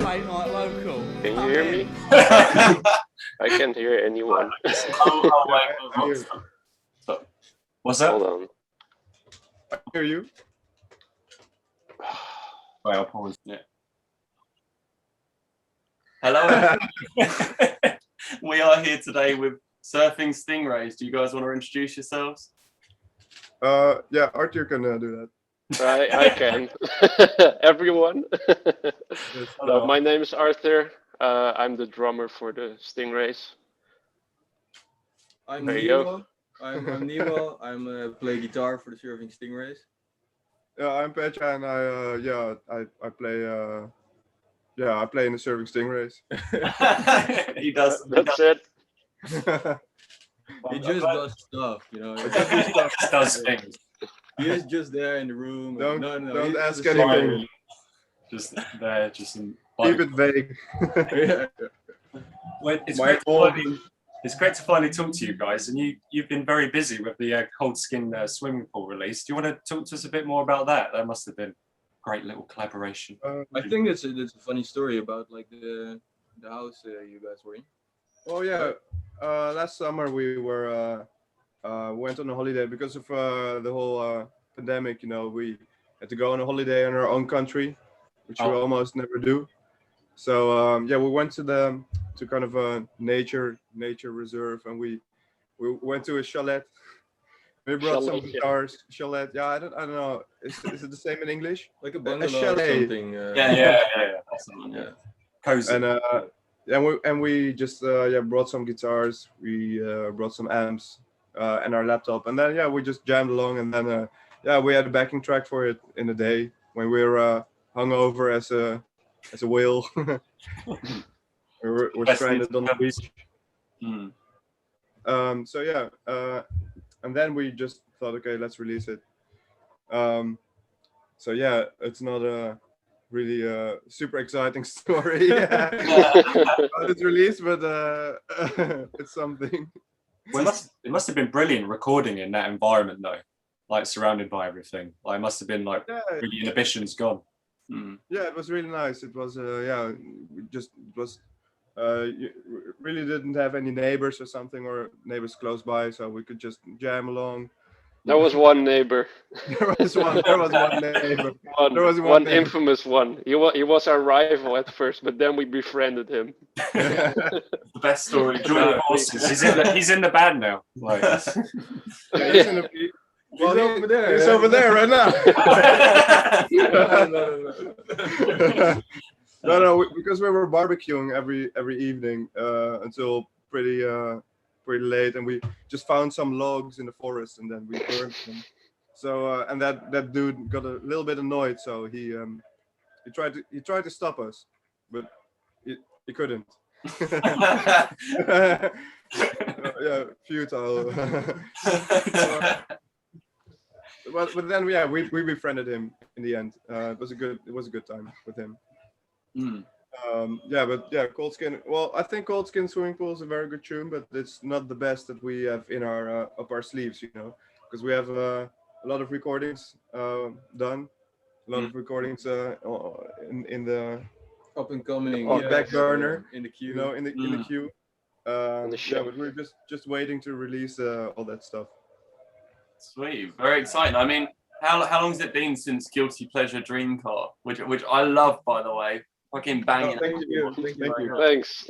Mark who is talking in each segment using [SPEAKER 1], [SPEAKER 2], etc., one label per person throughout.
[SPEAKER 1] Why not local?
[SPEAKER 2] Can you
[SPEAKER 1] Come
[SPEAKER 2] hear
[SPEAKER 1] in.
[SPEAKER 2] me? I can't hear anyone.
[SPEAKER 3] What's that?
[SPEAKER 2] Hold on.
[SPEAKER 4] I hear you.
[SPEAKER 3] Wait, I'll pause. Yeah. Hello. We are here today with Surfing Stingrays. Do you guys want to introduce yourselves?
[SPEAKER 4] Yeah, Arthur can do that.
[SPEAKER 2] I can. Everyone.
[SPEAKER 3] Hello.
[SPEAKER 2] My name is Arthur. I'm the drummer for the Stingrays.
[SPEAKER 1] I'm
[SPEAKER 2] There you
[SPEAKER 1] Nemo. I'm Nemo. I play guitar for the Surfing Stingrays.
[SPEAKER 4] Yeah, I'm Petra, and I play in the Surfing Stingrays.
[SPEAKER 3] He does.
[SPEAKER 2] That's it.
[SPEAKER 1] He just does stuff, you know.
[SPEAKER 3] He just does things.
[SPEAKER 1] He is just there in the room.
[SPEAKER 4] Don't
[SPEAKER 1] he's
[SPEAKER 4] ask
[SPEAKER 1] just
[SPEAKER 4] anything.
[SPEAKER 3] Just there, just in.
[SPEAKER 4] Keep it vague.
[SPEAKER 1] Yeah.
[SPEAKER 3] Well, it's great to finally talk to you guys, and you've been very busy with the Cold Skin swimming pool release. Do you want to talk to us a bit more about that? That must have been a great little collaboration.
[SPEAKER 1] I think it's a funny story about like the house you guys were in.
[SPEAKER 4] Oh yeah, last summer we went on a holiday because of the whole pandemic. You know, we had to go on a holiday in our own country, which we almost never do. So we went to kind of a nature reserve, and we went to a chalet. We brought some guitars. Chalet. Yeah, I don't know. Is it the same in English?
[SPEAKER 1] Like a bungalow or
[SPEAKER 4] chalet.
[SPEAKER 1] something.
[SPEAKER 3] Yeah. Awesome.
[SPEAKER 1] Yeah.
[SPEAKER 3] Cozy.
[SPEAKER 4] And we just brought some guitars. We brought some amps and our laptop, and then we just jammed along, and then we had a backing track for it in the day when we were hungover as a whale. we're stranded on the beach. And then we just thought, okay, let's release it. It's not a really super exciting story about its release, but it's something.
[SPEAKER 3] Well, it must have been brilliant recording in that environment, though, like surrounded by everything. Like, it must have been like really inhibitions gone.
[SPEAKER 4] Yeah, it was really nice. It was you really didn't have any neighbors or something, or neighbors close by, so we could just jam along.
[SPEAKER 2] There was one neighbor.
[SPEAKER 4] There was one neighbor. There was
[SPEAKER 2] one
[SPEAKER 4] neighbor.
[SPEAKER 2] infamous one. He was our rival at first, but then we befriended him.
[SPEAKER 3] The best story. Joining forces. He's in the band now. Like,
[SPEAKER 4] He's over there. He's over there right now. No, because we were barbecuing every evening until pretty late, and we just found some logs in the forest, and then we burned them. So and that dude got a little bit annoyed, so he tried to stop us, but he couldn't. Futile. But then we befriended him in the end. It was a good time with him. Cold Skin. Well, I think Cold Skin Swimming Pool is a very good tune, but it's not the best that we have in our up our sleeves, you know, because we have a lot of recordings done, a lot of recordings in the
[SPEAKER 1] Up and coming.
[SPEAKER 4] back burner
[SPEAKER 1] in the queue.
[SPEAKER 4] You know, in the queue. But we're just waiting to release all that stuff.
[SPEAKER 3] Sweet, very exciting. I mean, how long has it been since Guilty Pleasure Dream Car, which I love, by the way. Fucking banging.
[SPEAKER 4] Thank you.
[SPEAKER 2] Thanks.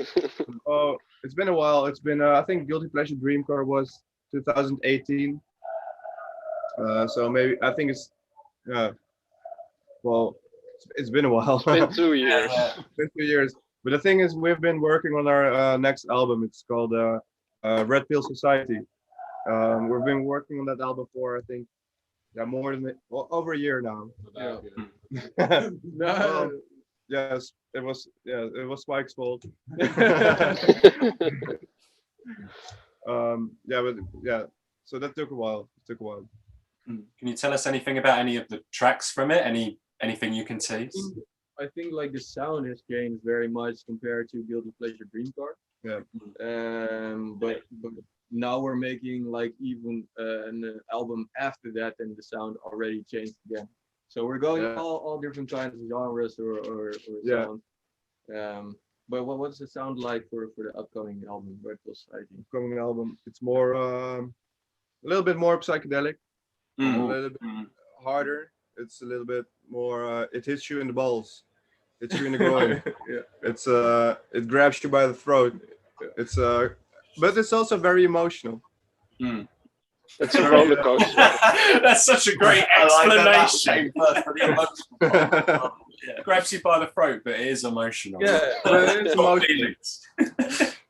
[SPEAKER 4] Oh, it's been a while. It's been I think Guilty Pleasure Dream Car was 2018. So maybe I think it's it's been a while.
[SPEAKER 2] It's been 2 years.
[SPEAKER 4] It's been 2 years. But the thing is, we've been working on our next album. It's called Red Pill Society. We've been working on that album for I think more than over a year now. Yes, it was Spike's fault. So that took a while.
[SPEAKER 3] Can you tell us anything about any of the tracks from it? Anything you can tease?
[SPEAKER 1] I think like the sound has changed very much compared to Guilty Pleasure Dream Car.
[SPEAKER 4] Yeah.
[SPEAKER 1] But now we're making like even an album after that, and the sound already changed again. So we're going all different kinds of genres or sound. But what does it sound like for the upcoming album, Vertical Society?
[SPEAKER 4] Coming album, it's more a little bit more psychedelic, a little bit harder. It's a little bit more. It hits you in the balls. Hits you in the groin.
[SPEAKER 1] Yeah.
[SPEAKER 4] It's it grabs you by the throat. It's but it's also very emotional.
[SPEAKER 2] It's a roller coaster.
[SPEAKER 3] That's such a great explanation. Grabs you by the throat, but it is emotional.
[SPEAKER 1] Yeah,
[SPEAKER 4] It's emotional.
[SPEAKER 3] Feelings.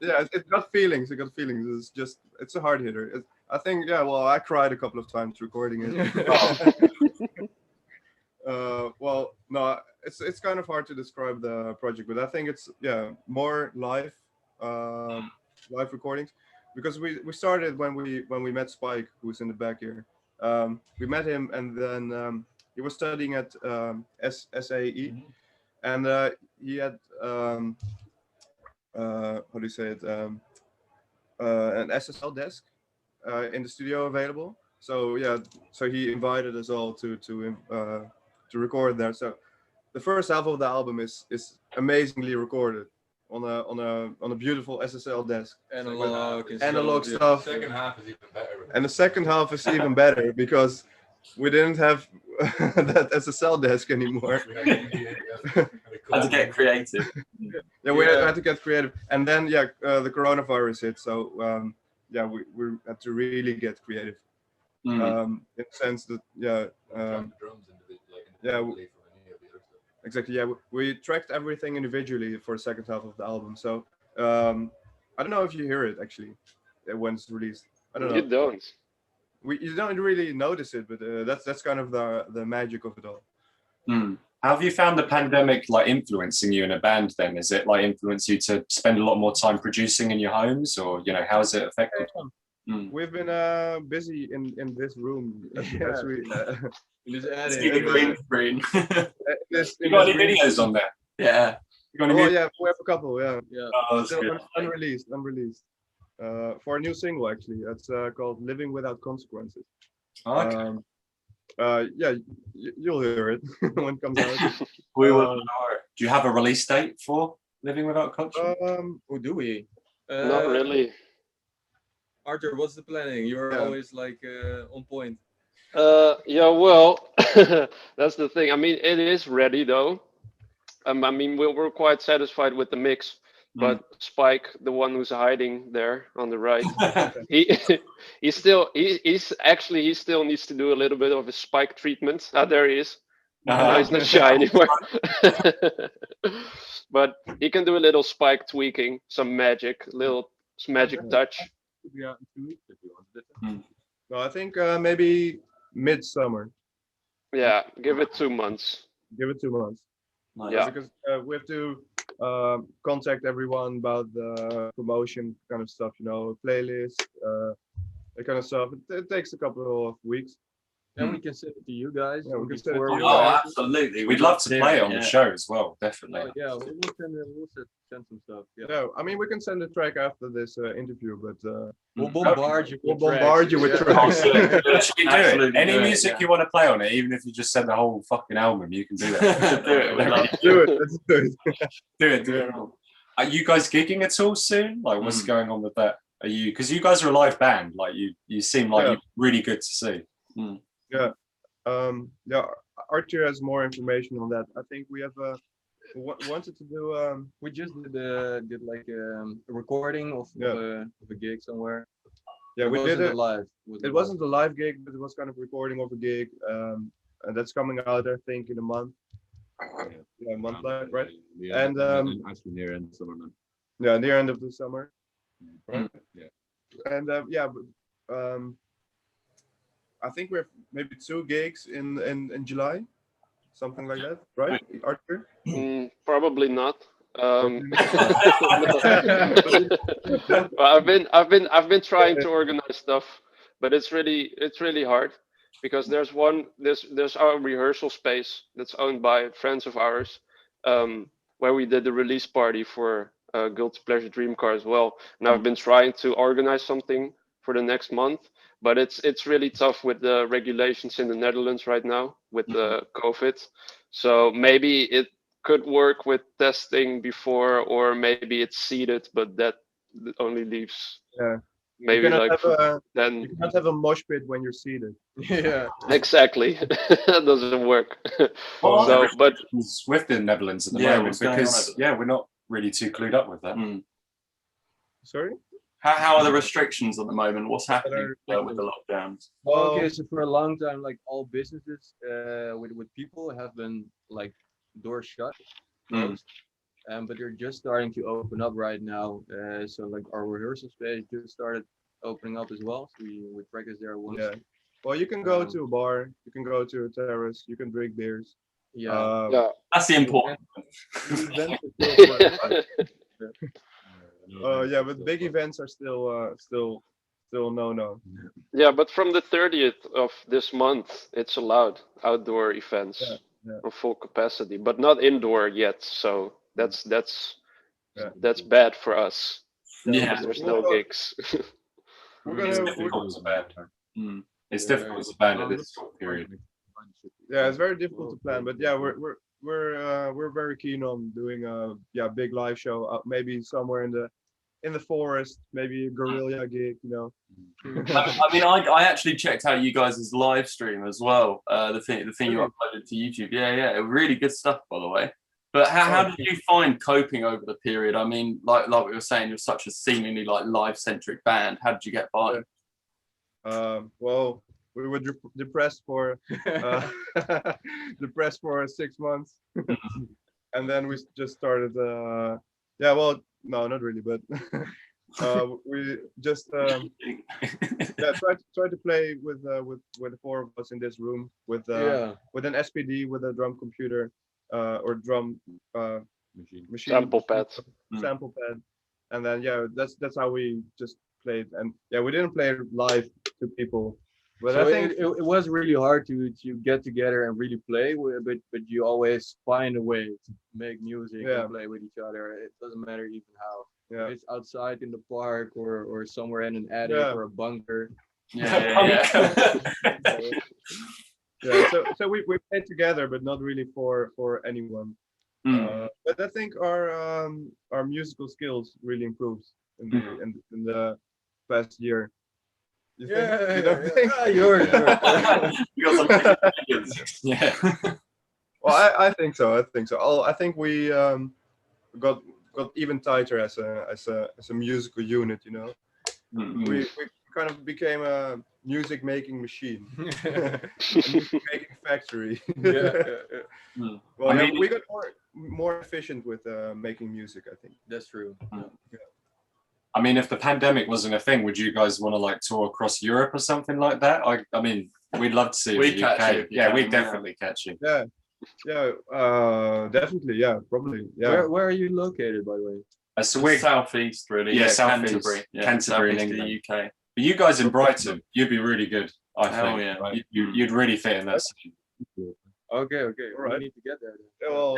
[SPEAKER 4] Yeah, it got feelings. It got feelings. It's just, it's a hard hitter. I think, yeah. Well, I cried a couple of times recording it. Well, no, it's kind of hard to describe the project, but I think it's more live, live recordings, because we started when we met Spike, who's in the back here. We met him, and then he was studying at SAE, and he had how do you say it, an SSL desk in the studio available. So yeah, so he invited us all to record there. So the first half of the album is amazingly recorded on a beautiful SSL desk. Analog stuff.
[SPEAKER 5] The second half is even better.
[SPEAKER 4] And the second half is even better because we didn't have that SSL desk anymore.
[SPEAKER 6] Had to get creative.
[SPEAKER 4] Yeah, we had to get creative, and then the coronavirus hit, so we had to really get creative. In the sense that exactly, we tracked everything individually for the second half of the album. So I don't know if you hear it actually when it's released. I don't know.
[SPEAKER 2] You don't.
[SPEAKER 4] You don't really notice it, but that's kind of the magic of it all.
[SPEAKER 3] How have you found the pandemic like influencing you in a band then? Is it like influence you to spend a lot more time producing in your homes, or how has it affected?
[SPEAKER 4] We've been busy in this room as we
[SPEAKER 1] in this
[SPEAKER 3] green screen. You got any videos on there?
[SPEAKER 6] Yeah.
[SPEAKER 3] You got any
[SPEAKER 4] we have a couple. Yeah.
[SPEAKER 3] Oh, that's
[SPEAKER 4] Still
[SPEAKER 3] good.
[SPEAKER 4] unreleased. For a new single actually. It's called "Living Without Consequences."
[SPEAKER 3] Okay.
[SPEAKER 4] You'll hear it when it comes out.
[SPEAKER 6] We will.
[SPEAKER 3] Do you have a release date for Living Without Consequences?
[SPEAKER 1] Who do we?
[SPEAKER 2] Not really.
[SPEAKER 1] Arthur, what's the planning? You're always like on point.
[SPEAKER 2] Well, that's the thing. I mean, it is ready though. I mean, we're quite satisfied with the mix, but Spike, the one who's hiding there on the right, he still needs to do a little bit of a Spike treatment. There he is. He's not shy anymore. But he can do a little Spike tweaking, some magic touch.
[SPEAKER 1] Yeah, in 2 weeks if you want.
[SPEAKER 4] No, I think maybe midsummer.
[SPEAKER 2] Yeah, give it 2 months.
[SPEAKER 4] Give it 2 months.
[SPEAKER 6] Nice.
[SPEAKER 2] Yeah.
[SPEAKER 4] Because we have to contact everyone about the promotion kind of stuff, playlist, that kind of stuff. It takes a couple of weeks.
[SPEAKER 1] Then we can send it to you guys.
[SPEAKER 4] Yeah, we can send it to you.
[SPEAKER 6] Oh, absolutely.
[SPEAKER 3] We'd love to play on the show as well, definitely.
[SPEAKER 1] We'll send some stuff.
[SPEAKER 4] Yeah, I mean, we can send a track after this interview, but
[SPEAKER 1] we'll bombard you.
[SPEAKER 4] We'll bombard you with tracks.
[SPEAKER 3] Actually do it. Any music you want to play on it, even if you just send the whole fucking album, you can do that.
[SPEAKER 6] Do it.
[SPEAKER 4] Let's do it.
[SPEAKER 3] Do it. Are you guys gigging at all soon? Like, what's going on with that? Are you? Because you guys are a live band. Like, you seem like you're really good to see.
[SPEAKER 4] Yeah. Arthur has more information on that. I think we have wanted to do.
[SPEAKER 1] We just did like a recording of a gig somewhere.
[SPEAKER 4] Yeah, we did it
[SPEAKER 1] live.
[SPEAKER 4] It wasn't a live gig, but it was kind of recording of a gig, and that's coming out, I think, in a month. Yeah, a month left, right? And
[SPEAKER 5] actually near end of summer, man.
[SPEAKER 4] Yeah, near end of the summer. Right.
[SPEAKER 5] Yeah.
[SPEAKER 4] And I think we have maybe 2 gigs in July, something like that, right, Arthur?
[SPEAKER 2] Probably not. I've been trying to organize stuff, but it's really hard because there's our rehearsal space that's owned by friends of ours, where we did the release party for Guilty Pleasure Dream Car as well. And I've been trying to organize something for the next month, but it's really tough with the regulations in the Netherlands right now with the COVID. So maybe could work with testing before, or maybe it's seeded, but that only leaves maybe
[SPEAKER 4] You cannot
[SPEAKER 2] like
[SPEAKER 4] have a
[SPEAKER 2] then
[SPEAKER 4] you cannot have a mosh pit when you're seated.
[SPEAKER 1] Yeah.
[SPEAKER 2] exactly that doesn't work.
[SPEAKER 3] Well,
[SPEAKER 2] So, but
[SPEAKER 3] with the Netherlands at the
[SPEAKER 6] Yeah,
[SPEAKER 3] moment
[SPEAKER 6] what's going on
[SPEAKER 3] because
[SPEAKER 6] over there?
[SPEAKER 3] we're not really too clued up with that.
[SPEAKER 4] Sorry.
[SPEAKER 6] How are the restrictions at the moment? What's happening
[SPEAKER 4] Other
[SPEAKER 6] with the lockdowns?
[SPEAKER 1] Okay, so for a long time, like all businesses with people have been like doors shut, closed, but they're just starting to open up right now. So like our rehearsal space just started opening up as well. So we practice there once.
[SPEAKER 4] Yeah. Well, you can go to a bar, you can go to a terrace, you can drink beers.
[SPEAKER 1] Yeah.
[SPEAKER 2] yeah.
[SPEAKER 6] That's the important.
[SPEAKER 4] Events are still yeah, but big events are still no.
[SPEAKER 2] Yeah, but from the 30th of this month, it's allowed outdoor events
[SPEAKER 4] Yeah.
[SPEAKER 2] on full capacity, but not indoor yet. So that's
[SPEAKER 4] Yeah.
[SPEAKER 2] bad for us.
[SPEAKER 6] Yeah.
[SPEAKER 2] Because there's no gigs.
[SPEAKER 3] It's difficult as a band. It's difficult as a band at this short period.
[SPEAKER 4] Yeah, it's very difficult to plan, but yeah, we're very keen on doing a big live show, maybe somewhere in the forest, maybe a guerrilla gig, you know.
[SPEAKER 6] I mean, I actually checked out you guys' live stream as well. The thing you uploaded to YouTube. Yeah, really good stuff, by the way. But how did you find coping over the period? I mean, like we were saying, you're such a seemingly like live-centric band. How did you get by?
[SPEAKER 4] Well, we were depressed for depressed for 6 months, and then we just started. Yeah, well, no, not really, but we just try to play with the four of us in this room with an SPD with a drum computer or drum machine sample pad, and then that's how we just played. And we didn't play live to people, but
[SPEAKER 1] So
[SPEAKER 4] I think
[SPEAKER 1] it was really hard to get together and really play, but you always find a way to make music and play with each other. It doesn't matter even how. If it's outside in the park or somewhere in an attic or a bunker.
[SPEAKER 6] Yeah.
[SPEAKER 4] So we played together, but not really for anyone. But I think our musical skills really improved in the past year. You think?
[SPEAKER 1] You're
[SPEAKER 6] You got some yeah.
[SPEAKER 4] Well, I think so. I think we got even tighter as a musical unit. You know, we kind of became a music making machine, music making factory. Well,
[SPEAKER 6] I mean,
[SPEAKER 4] we got more efficient with making music. I think
[SPEAKER 1] that's true.
[SPEAKER 3] I mean, if the pandemic wasn't a thing, would you guys want to like tour across Europe or something like that? I mean, we'd love to see you in the UK. Yeah, we'd definitely catch you.
[SPEAKER 4] Definitely. Yeah, probably. Yeah.
[SPEAKER 1] Where are you located, by the way?
[SPEAKER 3] So we're
[SPEAKER 6] southeast, really.
[SPEAKER 3] Yeah, southeast.
[SPEAKER 6] Canterbury.
[SPEAKER 3] Canterbury in
[SPEAKER 6] southeast
[SPEAKER 3] England.
[SPEAKER 6] the UK.
[SPEAKER 3] But you guys in Brighton, you'd be really good. I think.
[SPEAKER 6] Yeah.
[SPEAKER 3] Right? You'd really fit in that scene.
[SPEAKER 1] Okay.
[SPEAKER 4] All right.
[SPEAKER 1] We need to get there then.
[SPEAKER 4] Well,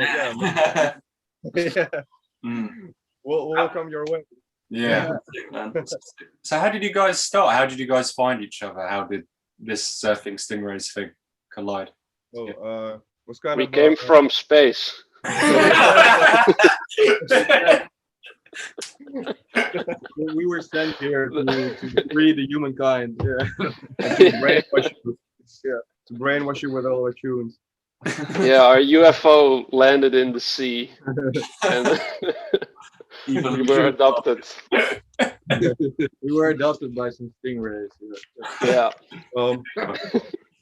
[SPEAKER 4] yeah. We'll come your way.
[SPEAKER 3] Yeah. So how did you guys start? How did you guys find each other? How did this surfing Stingrays thing collide?
[SPEAKER 4] Well, was kind
[SPEAKER 2] We
[SPEAKER 4] of
[SPEAKER 2] came from space.
[SPEAKER 1] We were sent here to free the humankind.
[SPEAKER 4] To brainwash you with all our tunes.
[SPEAKER 2] Yeah, our UFO landed in the sea, and we were adopted.
[SPEAKER 1] We were adopted by some stingrays.
[SPEAKER 2] Yeah.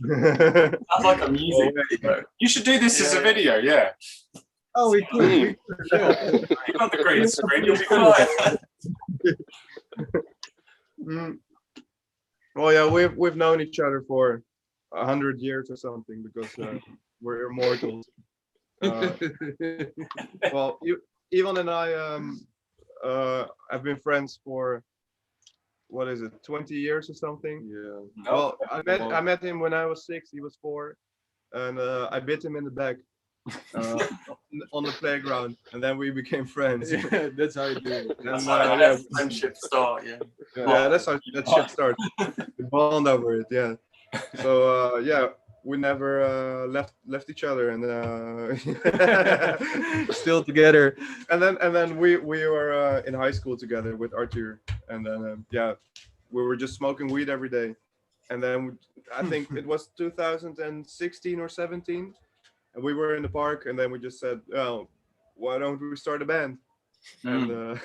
[SPEAKER 6] That's like a music video.
[SPEAKER 3] You should do this as a video, yeah.
[SPEAKER 1] Oh, we could.
[SPEAKER 3] You've got the green screen, you'll be fine.
[SPEAKER 4] Well, yeah, we've known each other for 100 years or something because we're immortals. Well, Ivan and I have been friends for 20 years or something.
[SPEAKER 1] Yeah.
[SPEAKER 4] Well, I met him when I was 6. He was 4, and I bit him in the back on the playground, and then we became friends.
[SPEAKER 1] Yeah, that's how you do it.
[SPEAKER 6] That's how friendship start. Yeah.
[SPEAKER 4] That's how that shit starts. We bond over it. Yeah. So we never left each other, and
[SPEAKER 1] Still together.
[SPEAKER 4] and then we were in high school together with Arthur, and then yeah, we were just smoking weed every day, and then I think it was 2016 or 17, and we were in the park, and then we just said, oh, why don't we start a band? And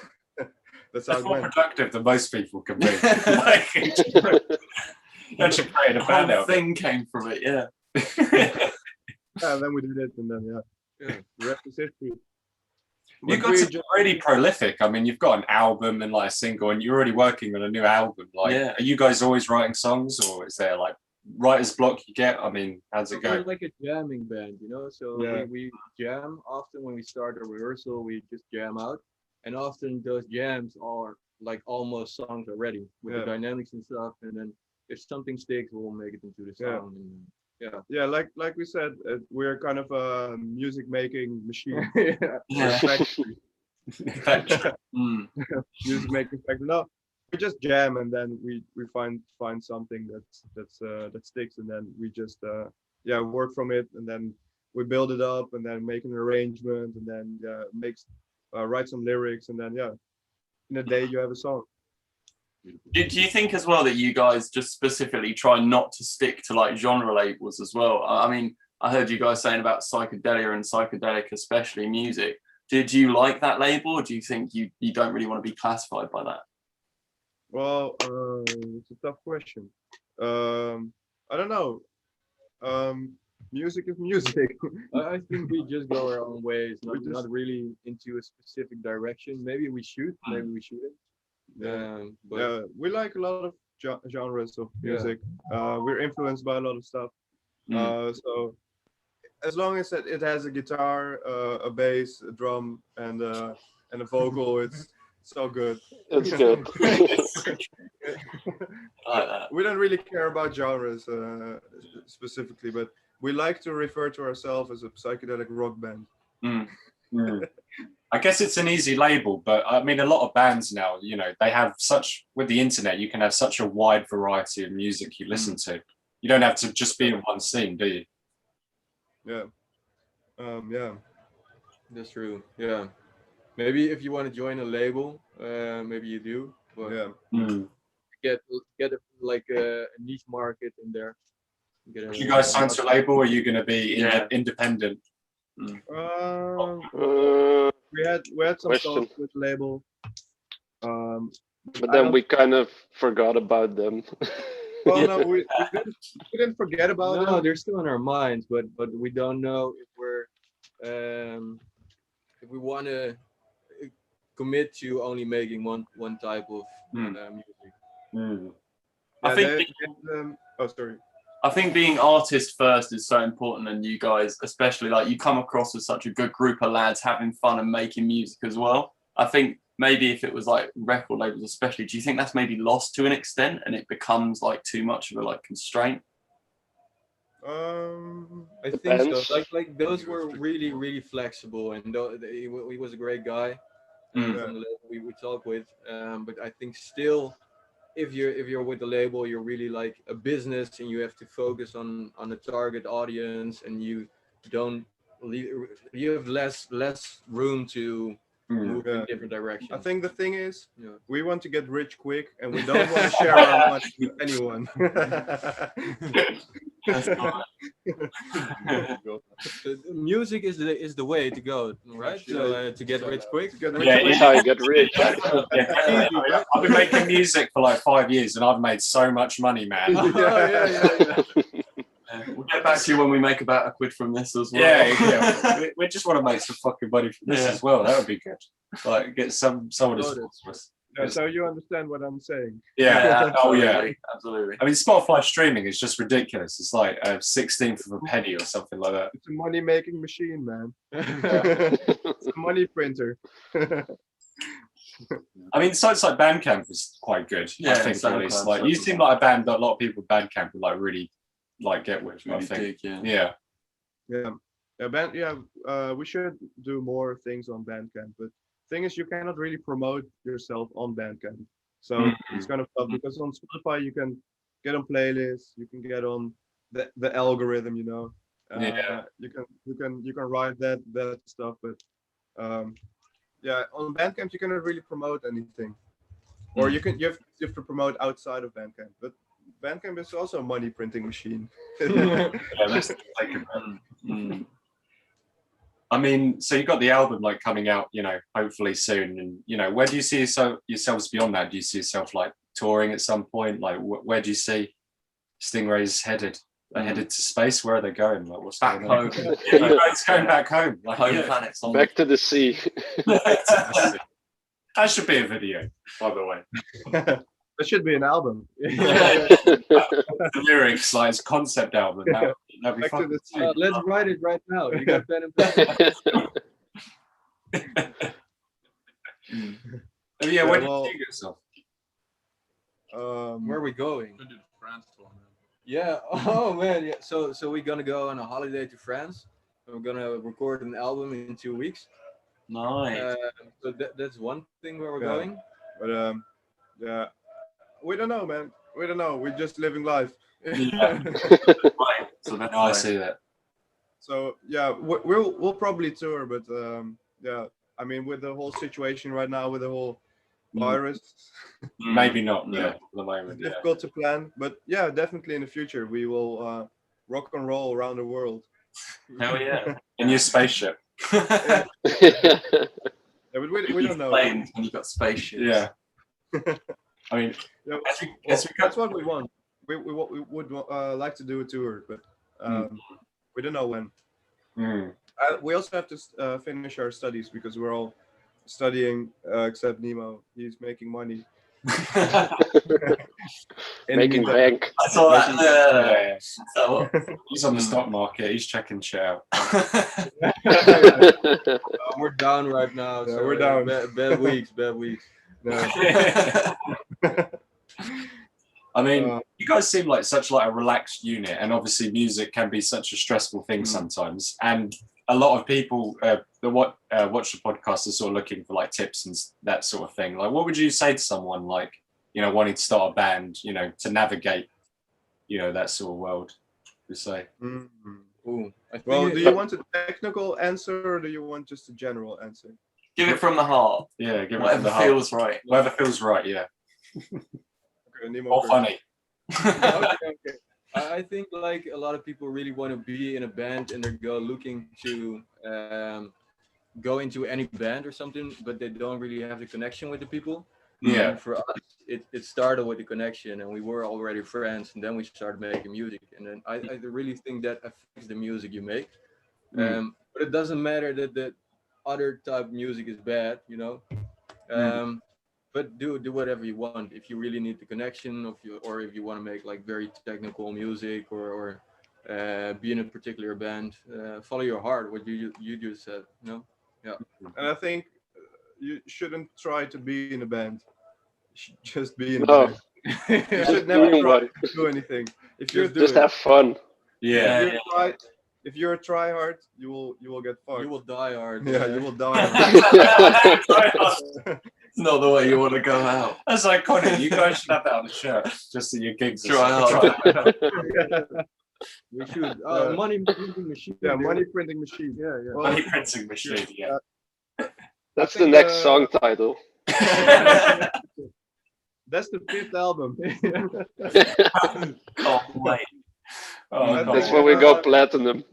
[SPEAKER 4] that's how
[SPEAKER 3] That's
[SPEAKER 4] it
[SPEAKER 3] more
[SPEAKER 4] went.
[SPEAKER 3] productive than most people can be. Like, you actually created a
[SPEAKER 6] The
[SPEAKER 3] band
[SPEAKER 6] whole
[SPEAKER 3] out of it.
[SPEAKER 6] thing came from it, yeah.
[SPEAKER 4] Yeah, and then we did it, and then
[SPEAKER 1] Yeah.
[SPEAKER 4] the rest is history.
[SPEAKER 3] You
[SPEAKER 4] But
[SPEAKER 3] guys
[SPEAKER 4] we
[SPEAKER 3] are
[SPEAKER 4] just-
[SPEAKER 3] really prolific. I mean, you've got an album and like a single, and you're already working on a new album. Like,
[SPEAKER 6] Yeah.
[SPEAKER 3] are you guys always writing songs, or is there like writer's block you get? I mean, how's it
[SPEAKER 1] We're
[SPEAKER 3] go?
[SPEAKER 1] like a jamming band, you know. So
[SPEAKER 4] Yeah.
[SPEAKER 1] we jam often when we start a rehearsal. We just jam out, and often those jams are like almost songs already with
[SPEAKER 4] Yeah.
[SPEAKER 1] the dynamics and stuff. And then if something sticks, we'll make it into the
[SPEAKER 4] Yeah.
[SPEAKER 1] song. And, yeah.
[SPEAKER 4] yeah, like we said, we're kind of a music making machine.
[SPEAKER 1] Yeah.
[SPEAKER 6] Yeah.
[SPEAKER 4] Factory.
[SPEAKER 6] Mm.
[SPEAKER 4] Music making factory. No, we just jam, and then we find something that sticks, and then we just yeah, work from it, and then we build it up, and then make an arrangement, and then write some lyrics, and then yeah, in a day you have a song.
[SPEAKER 6] Do you think as well that you guys just specifically try not to stick to like genre labels as well? I mean, I heard you guys saying about psychedelia and psychedelic, especially music. Did you like that label, or do you think you don't really want to be classified by that?
[SPEAKER 4] Well, it's a tough question. I don't know. Music is music.
[SPEAKER 1] I think we just go our own ways,
[SPEAKER 4] We
[SPEAKER 1] not
[SPEAKER 4] just-
[SPEAKER 1] really into a specific direction. Maybe we should, maybe we shouldn't. But
[SPEAKER 4] Yeah, we like a lot of genres of
[SPEAKER 1] Yeah.
[SPEAKER 4] music. We're influenced by a lot of stuff. So as long as it has a guitar, a bass, a drum, and a vocal, it's all good.
[SPEAKER 2] It's good.
[SPEAKER 6] I like that.
[SPEAKER 4] We don't really care about genres specifically, but we like to refer to ourselves as a psychedelic rock band.
[SPEAKER 3] I guess it's an easy label, but I mean, a lot of bands now, you know, they have such, with the internet, you can have such a wide variety of music you listen to. You don't have to just be in one scene, do you?
[SPEAKER 4] Yeah. Yeah.
[SPEAKER 1] that's true. Yeah. Maybe if you want to join a label, maybe you do. But
[SPEAKER 4] Yeah.
[SPEAKER 1] get like a niche market in there.
[SPEAKER 3] If you guys sign to a label, are you going to be
[SPEAKER 6] Yeah.
[SPEAKER 3] independent?
[SPEAKER 4] Um,
[SPEAKER 2] Uh,
[SPEAKER 4] we had some
[SPEAKER 2] Question.
[SPEAKER 4] talks with label.
[SPEAKER 2] but
[SPEAKER 4] I
[SPEAKER 2] then
[SPEAKER 4] don't-
[SPEAKER 2] we kind of forgot about them.
[SPEAKER 4] Well, no, we didn't forget about
[SPEAKER 1] No,
[SPEAKER 4] it.
[SPEAKER 1] they're still in our minds, but we don't know if we want to commit to only making one type of music.
[SPEAKER 6] I
[SPEAKER 4] Yeah,
[SPEAKER 6] think
[SPEAKER 4] oh, sorry.
[SPEAKER 6] I think being artist first is so important, and you guys, especially, like, you come across as such a good group of lads having fun and making music as well. I think maybe if it was like record labels, especially, do you think that's maybe lost to an extent and it becomes like too much of a like constraint?
[SPEAKER 1] I think
[SPEAKER 2] Depends.
[SPEAKER 1] so. Like those were really flexible, and he was a great guy from the label we talk with. But I think still, if you're with the label, you're really like a business, and you have to focus on a target audience, and you have less room to move in
[SPEAKER 4] Yeah.
[SPEAKER 1] different directions.
[SPEAKER 4] I think the thing is,
[SPEAKER 1] Yeah.
[SPEAKER 4] we want to get rich quick, and we don't want to share our money with anyone.
[SPEAKER 6] That's fine.
[SPEAKER 1] Music is the way to go, right? So to get rich quick.
[SPEAKER 3] Yeah,
[SPEAKER 2] That's how you get rich.
[SPEAKER 3] Yeah, I've been making music for like 5 years, and I've made so much money, man.
[SPEAKER 1] yeah.
[SPEAKER 6] We'll get back to you when we make about £1 from this as well.
[SPEAKER 3] Yeah. We just want to make some fucking money from this
[SPEAKER 6] Yeah.
[SPEAKER 3] as well. That would be good. Like, get someone to sponsor us.
[SPEAKER 4] Yeah, so you understand what I'm saying.
[SPEAKER 3] Yeah. Oh, yeah.
[SPEAKER 6] absolutely, absolutely.
[SPEAKER 3] I mean, Spotify streaming is just ridiculous. It's like a 16th of a penny or something like that.
[SPEAKER 4] It's a money-making machine, man. It's a money printer.
[SPEAKER 3] I mean, sites like Bandcamp is quite good. I
[SPEAKER 6] Yeah,
[SPEAKER 3] think
[SPEAKER 6] SoundCloud,
[SPEAKER 3] at least. Like, you seem like a band that a lot of people with Bandcamp would like really like get with. I
[SPEAKER 6] Really
[SPEAKER 3] think.
[SPEAKER 6] dig, yeah.
[SPEAKER 3] Yeah.
[SPEAKER 4] We should do more things on Bandcamp. But thing is, you cannot really promote yourself on Bandcamp, so it's kind of tough because on Spotify you can get on playlists, you can get on the algorithm, you know.
[SPEAKER 3] Yeah.
[SPEAKER 4] You can write that stuff, but yeah, on Bandcamp you cannot really promote anything, or you have to promote outside of Bandcamp. But Bandcamp is also a money printing machine.
[SPEAKER 3] Yeah, that's the thing about it. I mean, so you got the album like coming out, you know, hopefully soon, and you know, where do you see yourselves beyond that? Do you see yourself like touring at some point? Like, where do you see Stingrays headed? They're headed to space. Where are they going? Like, what's
[SPEAKER 6] Back
[SPEAKER 3] going on?
[SPEAKER 6] home.
[SPEAKER 3] Yeah, you guys going back home? Like,
[SPEAKER 6] Home
[SPEAKER 3] yeah.
[SPEAKER 6] planets on
[SPEAKER 2] Back to the sea.
[SPEAKER 3] That should be a video, by the way.
[SPEAKER 4] That should be an album.
[SPEAKER 3] The lyrics, like it's concept album. That'd be
[SPEAKER 4] Back to
[SPEAKER 3] fun.
[SPEAKER 4] the sea.
[SPEAKER 1] Let's write it right now. You got pen and paper.
[SPEAKER 3] Yeah, where do
[SPEAKER 4] well,
[SPEAKER 3] you see yourself?
[SPEAKER 1] Where are we going?
[SPEAKER 5] Could do France for man.
[SPEAKER 1] Yeah. Oh man. Yeah. So we're gonna go on a holiday to France. We're gonna record an album in 2 weeks.
[SPEAKER 6] Nice.
[SPEAKER 1] So that's one thing where we're
[SPEAKER 4] Yeah.
[SPEAKER 1] going.
[SPEAKER 4] But yeah, we don't know, man. We don't know. We're just living life.
[SPEAKER 3] Yeah.
[SPEAKER 6] Right. So that's
[SPEAKER 3] No, I
[SPEAKER 6] nice.
[SPEAKER 3] see that.
[SPEAKER 4] So yeah, we'll probably tour, but yeah, I mean, with the whole situation right now, with the whole virus,
[SPEAKER 3] Maybe not.
[SPEAKER 6] Yeah.
[SPEAKER 3] Yeah, at the
[SPEAKER 4] it's
[SPEAKER 3] moment. Yeah.
[SPEAKER 4] difficult to plan. But yeah, definitely in the future, we will rock and roll around the world.
[SPEAKER 6] Hell yeah.
[SPEAKER 3] In your spaceship.
[SPEAKER 4] Yeah, but we don't know.
[SPEAKER 6] Planes when you got spaceships.
[SPEAKER 3] Yeah. I mean,
[SPEAKER 4] Yeah,
[SPEAKER 3] as we
[SPEAKER 4] that's what we want. We would like to do a tour, but we don't know when. We also have to finish our studies because we're all studying, except Nemo. He's making money. In the
[SPEAKER 2] Making
[SPEAKER 4] meantime-
[SPEAKER 2] bank.
[SPEAKER 6] I saw that.
[SPEAKER 3] yeah.
[SPEAKER 6] So,
[SPEAKER 3] He's on the stock market. He's checking shit out.
[SPEAKER 1] We're down right now.
[SPEAKER 4] Yeah,
[SPEAKER 1] so
[SPEAKER 4] we're down.
[SPEAKER 1] Bad weeks. Bad weeks.
[SPEAKER 4] No.
[SPEAKER 3] I mean, you guys seem like such like a relaxed unit, and obviously music can be such a stressful thing sometimes. And a lot of people that watch the podcast are sort of looking for like tips and that sort of thing. Like, what would you say to someone like, you know, wanting to start a band, you know, to navigate, you know, that sort of world? You say.
[SPEAKER 1] Ooh.
[SPEAKER 4] Well, do you want a technical answer or do you want just a general answer?
[SPEAKER 6] give it from the heart.
[SPEAKER 3] Yeah, give it
[SPEAKER 6] Whatever
[SPEAKER 3] the heart.
[SPEAKER 6] feels right.
[SPEAKER 3] Whatever feels right. Yeah.
[SPEAKER 4] Okay, Nemo
[SPEAKER 3] Or
[SPEAKER 4] first.
[SPEAKER 3] funny.
[SPEAKER 1] Okay. I think like a lot of people really want to be in a band and they're looking to go into any band or something, but they don't really have the connection with the people.
[SPEAKER 3] Yeah.
[SPEAKER 1] And for us, it started with the connection, and we were already friends, and then we started making music. And then I really think that affects the music you make. But it doesn't matter that the other type of music is bad, you know. But do whatever you want. If you really need the connection, or if you want to make like very technical music, or be in a particular band, follow your heart. What you just said, you know. Yeah.
[SPEAKER 4] And I think you shouldn't try to be in a band. You should just be in a band. You should never try to do anything. If you
[SPEAKER 2] Just have fun.
[SPEAKER 3] Yeah.
[SPEAKER 4] if you're a try hard, you will get fucked.
[SPEAKER 1] You will die hard.
[SPEAKER 4] Yeah, you will die. Hard.
[SPEAKER 6] It's not the way you want to go out.
[SPEAKER 3] That's iconic. You guys should have that on the shirt, just at your gigs.
[SPEAKER 6] Try hard.
[SPEAKER 1] We should. Money printing machine.
[SPEAKER 4] Yeah, money printing machine. Yeah, yeah.
[SPEAKER 3] Money printing machine. Yeah.
[SPEAKER 2] That's
[SPEAKER 4] I
[SPEAKER 2] the
[SPEAKER 4] think,
[SPEAKER 2] next song title.
[SPEAKER 4] That's the 5th album.
[SPEAKER 6] Oh, wait.
[SPEAKER 3] Oh,
[SPEAKER 2] That's when we go platinum.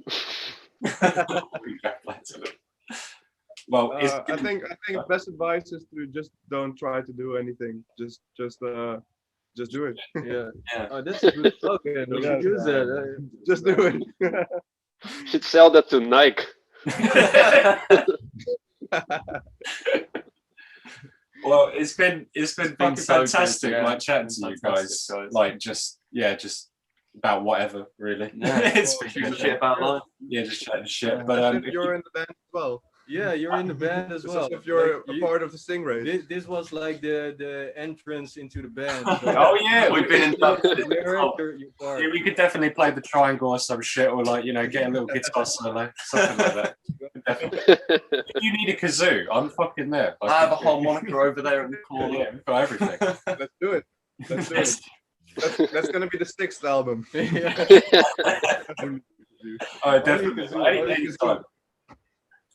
[SPEAKER 3] Well,
[SPEAKER 4] I think best advice is to just don't try to do anything. Just do it.
[SPEAKER 1] Yeah.
[SPEAKER 6] Yeah.
[SPEAKER 1] Oh, that's a good slogan. We should use that.
[SPEAKER 4] Just do it.
[SPEAKER 2] Should sell that to Nike.
[SPEAKER 3] well, it's been fucking
[SPEAKER 6] so good,
[SPEAKER 3] fantastic,
[SPEAKER 6] yeah.
[SPEAKER 3] like chatting to you guys,
[SPEAKER 6] Fantastic, guys.
[SPEAKER 3] like just about whatever, really.
[SPEAKER 6] Yeah.
[SPEAKER 3] It's
[SPEAKER 6] Well,
[SPEAKER 3] been
[SPEAKER 6] shit about life.
[SPEAKER 3] Yeah, just chatting shit.
[SPEAKER 4] But
[SPEAKER 3] But
[SPEAKER 4] if you're in the band as well.
[SPEAKER 1] Yeah, you're in the band as well.
[SPEAKER 4] If you're
[SPEAKER 1] Like,
[SPEAKER 4] a part of the Stingrays.
[SPEAKER 1] This was like the entrance into the band.
[SPEAKER 3] oh yeah,
[SPEAKER 6] We've been in touch.
[SPEAKER 1] You're part.
[SPEAKER 3] Yeah, we could definitely play the triangle or some shit, or like, you know, get a little guitar solo, something like that. Definitely. If you need a kazoo, I'm fucking there.
[SPEAKER 6] I have a harmonica over there in the corner.
[SPEAKER 3] Yeah, we've got everything.
[SPEAKER 4] Let's do it. Let's do it. Let's gonna be the 6th album.
[SPEAKER 3] Oh, definitely. Anytime.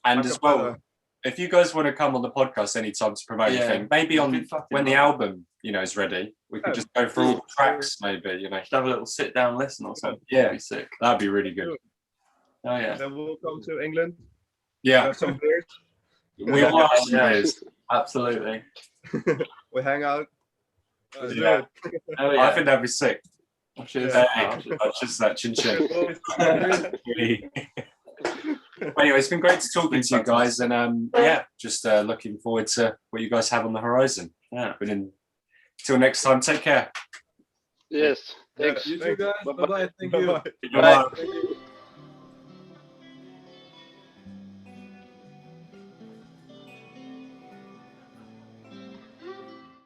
[SPEAKER 3] And as well, if you guys want to come on the podcast anytime to promote anything, maybe on when the album, is ready, we could just go through all the tracks, maybe,
[SPEAKER 6] Just have a little sit down listen or something.
[SPEAKER 3] Yeah.
[SPEAKER 6] That'd be sick.
[SPEAKER 3] That'd be really good.
[SPEAKER 6] Oh yeah.
[SPEAKER 4] Then we'll come to England.
[SPEAKER 3] Yeah.
[SPEAKER 4] Have some beers.
[SPEAKER 3] We want
[SPEAKER 6] Yes. Absolutely.
[SPEAKER 4] We hang out.
[SPEAKER 3] Yeah.
[SPEAKER 4] Do it.
[SPEAKER 6] Oh yeah.
[SPEAKER 3] I think that'd be sick.
[SPEAKER 6] Cheers.
[SPEAKER 3] That's just that chin chin. Anyway, it's been great to talking to you guys, and just looking forward to what you guys have on the horizon.
[SPEAKER 6] Yeah.
[SPEAKER 3] But until next time, take care.
[SPEAKER 2] Yes. Thanks.
[SPEAKER 1] You too, guys. Bye bye. Thank you.
[SPEAKER 4] Bye-bye.
[SPEAKER 3] Bye.
[SPEAKER 1] Thank you.